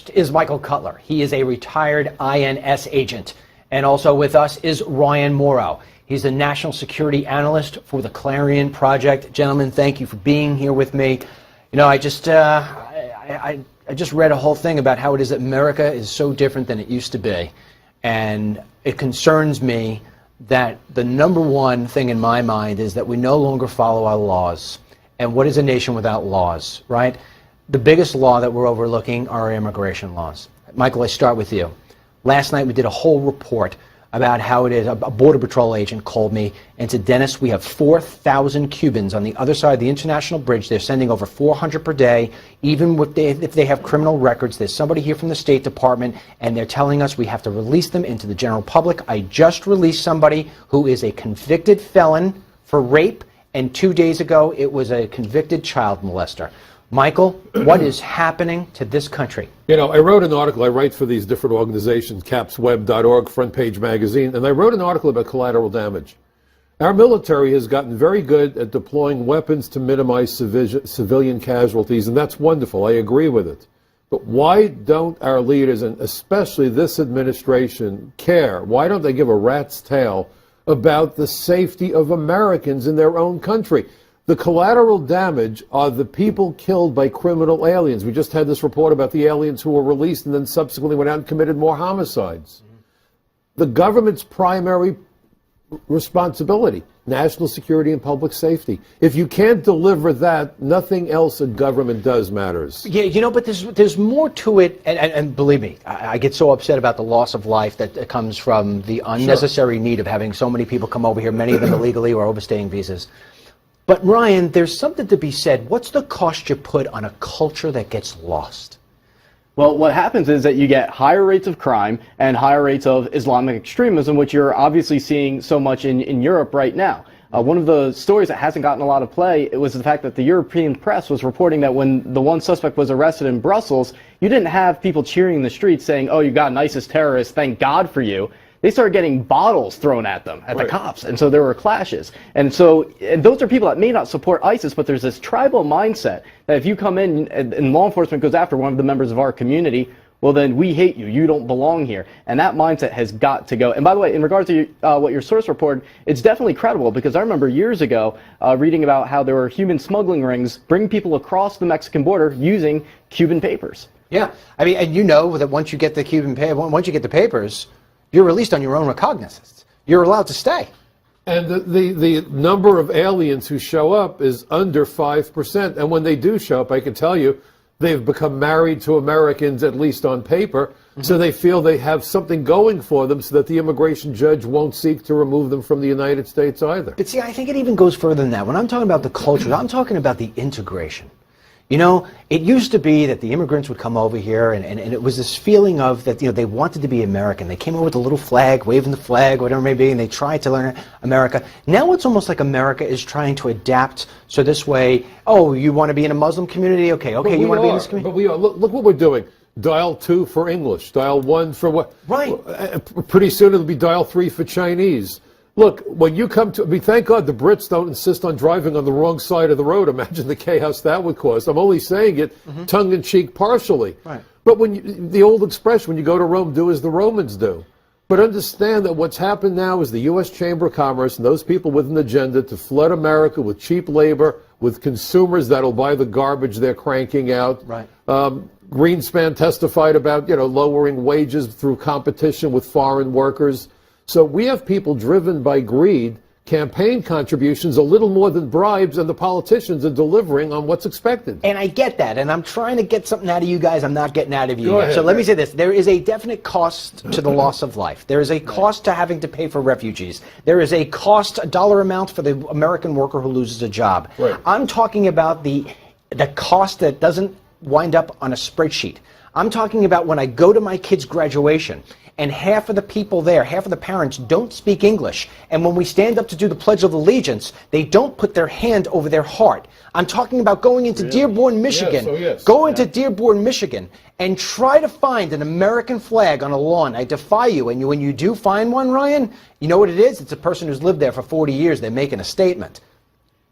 guest is Michael Cutler. He is a retired INS agent. And also with us is Ryan Mauro. He's the national security analyst for the Clarion Project. Gentlemen, thank you for being here with me. You know, I just read a whole thing about how it is that America is so different than it used to be. And it concerns me that the number one thing in my mind is that we no longer follow our laws. And what is a nation without laws, right? The biggest law that we're overlooking are our immigration laws. Michael, I start with you. Last night we did a whole report about how it is. A Border Patrol agent called me and said, Dennis, we have 4,000 Cubans on the other side of the international bridge. They're sending over 400 per day, even if they have criminal records. There's somebody here from the State Department, and they're telling us we have to release them into the general public. I just released somebody who is a convicted felon for rape, and 2 days ago it was a convicted child molester. Michael, what is happening to this country? You know, I wrote an article. I write for these different organizations, capsweb.org, Front Page Magazine, and I wrote an article about collateral damage. Our military has gotten very good at deploying weapons to minimize civilian casualties, and that's wonderful. I agree with it. But why don't our leaders, and especially this administration, care? Why don't they give a rat's tail about the safety of Americans in their own country? The collateral damage are the people killed by criminal aliens. We just had this report about the aliens who were released and then subsequently went out and committed more homicides. The government's primary responsibility, national security and public safety. If you can't deliver that, nothing else a government does matters. Yeah, you know, but there's more to it, and believe me, I get so upset about the loss of life that comes from the unnecessary need of having so many people come over here, many of them illegally or overstaying visas. But Ryan, there's something to be said. What's the cost you put on a culture that gets lost? Well, what happens is that you get higher rates of crime and higher rates of Islamic extremism, which you're obviously seeing so much in Europe right now. One of the stories that hasn't gotten a lot of play, it was the fact that the European press was reporting that when the one suspect was arrested in Brussels, you didn't have people cheering in the streets saying, oh, you got an ISIS terrorist, thank God for you. They started getting bottles thrown at them, at the cops, and so there were clashes. And so and those are people that may not support ISIS, but there's this tribal mindset that if you come in and law enforcement goes after one of the members of our community, well, then we hate you. You don't belong here. And that mindset has got to go. And by the way, in regards to what your source reported, it's definitely credible, because I remember years ago reading about how there were human smuggling rings bringing people across the Mexican border using Cuban papers. Yeah, I mean, and you know that once you get the once you get the papers, you're released on your own recognizance. You're allowed to stay. And the number of aliens who show up is under 5%. And when they do show up, I can tell you, they've become married to Americans, at least on paper, so they feel they have something going for them so that the immigration judge won't seek to remove them from the United States either. But see, I think it even goes further than that. When I'm talking about the culture, I'm talking about the integration. You know, it used to be that the immigrants would come over here, and it was this feeling of that, you know, they wanted to be American. They came over with a little flag, waving the flag, whatever it may be, and they tried to learn America. Now it's almost like America is trying to adapt, so this way, oh, you want to be in a Muslim community? Okay, you want to be in this community? But we are. Look what we're doing. Dial 2 for English. Dial 1 for what? Right. Pretty soon it'll be dial 3 for Chinese. Look, when you come to, I mean, thank God the Brits don't insist on driving on the wrong side of the road. Imagine the chaos that would cause. I'm only saying it tongue-in-cheek partially. Right. But the old expression, when you go to Rome, do as the Romans do. But understand that what's happened now is the U.S. Chamber of Commerce and those people with an agenda to flood America with cheap labor, with consumers that'll buy the garbage they're cranking out. Right. Greenspan testified about, you know, lowering wages through competition with foreign workers. So we have people driven by greed, campaign contributions a little more than bribes, and the politicians are delivering on what's expected. And I get that, and I'm trying to get something out of you guys I'm not getting out of you. Go ahead. So let me say this. There is a definite cost to the loss of life. There is a cost to having to pay for refugees. There is a cost, a dollar amount for the American worker who loses a job. Right. I'm talking about the cost that doesn't wind up on a spreadsheet. I'm talking about when I go to my kid's graduation, and half of the people there, half of the parents, don't speak English. And when we stand up to do the Pledge of Allegiance, they don't put their hand over their heart. I'm talking about going into Dearborn, Michigan. Go into Dearborn, Michigan, and try to find an American flag on a lawn. I defy you. And when you do find one, Ryan, you know what it is? It's a person who's lived there for 40 years. They're making a statement.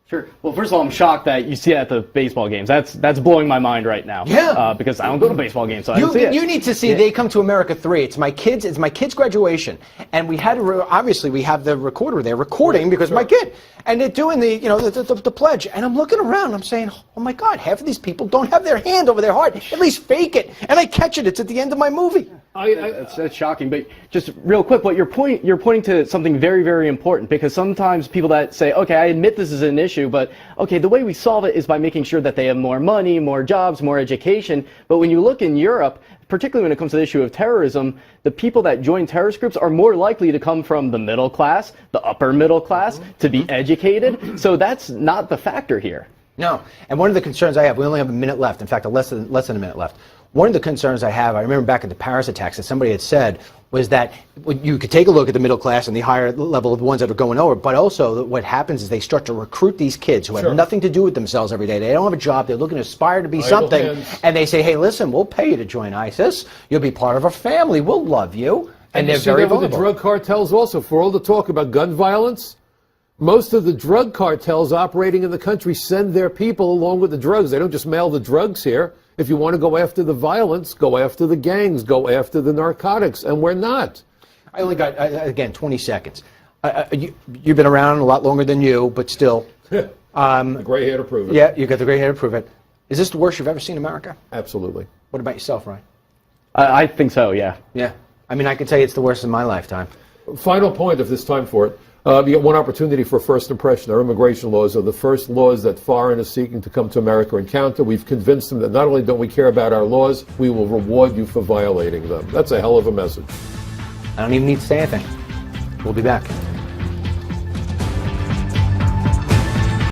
Sure. Well, first of all, I'm shocked that you see it at the baseball games. That's blowing my mind right now. Yeah. Because I don't go to baseball games, so I don't see it. You need to see They Come to America 3. It's my kids' graduation, and we had obviously we have the recorder there recording because my kid, and they're doing the pledge, and I'm looking around, I'm saying, oh my God, half of these people don't have their hand over their heart. At least fake it, and I catch it. It's at the end of my movie. That's shocking, but just real quick, what you're pointing to something very, very important, because sometimes people that say, okay, I admit this is an issue, but okay, the way we solve it is by making sure that they have more money, more jobs, more education. But when you look in Europe, particularly when it comes to the issue of terrorism, the people that join terrorist groups are more likely to come from the middle class, the upper middle class, to be educated. So that's not the factor here. No, and one of the concerns I have, we only have a minute left, in fact, less than a minute left. One of the concerns I have, I remember back at the Paris attacks that somebody had said, was that you could take a look at the middle class and the higher level of the ones that are going over, but also what happens is they start to recruit these kids who have nothing to do with themselves every day. They don't have a job. They're looking to aspire to be something. And they say, hey, listen, we'll pay you to join ISIS. You'll be part of our family. We'll love you. And they're very vulnerable. The drug cartels also, for all the talk about gun violence, most of the drug cartels operating in the country send their people along with the drugs. They don't just mail the drugs here. If you want to go after the violence, go after the gangs, go after the narcotics, and we're not. I only got, again, 20 seconds. You've been around a lot longer than you, but still. The gray hair to prove it. Yeah, you got the gray hair to prove it. Is this the worst you've ever seen in America? Absolutely. What about yourself, Ryan? I think so, yeah. Yeah. I mean, I could tell you it's the worst in my lifetime. Final point, if there's time for it. You get one opportunity for first impression. Our immigration laws are the first laws that foreigners seeking to come to America encounter. We've convinced them that not only don't we care about our laws, we will reward you for violating them. That's a hell of a message. I don't even need to say anything. We'll be back.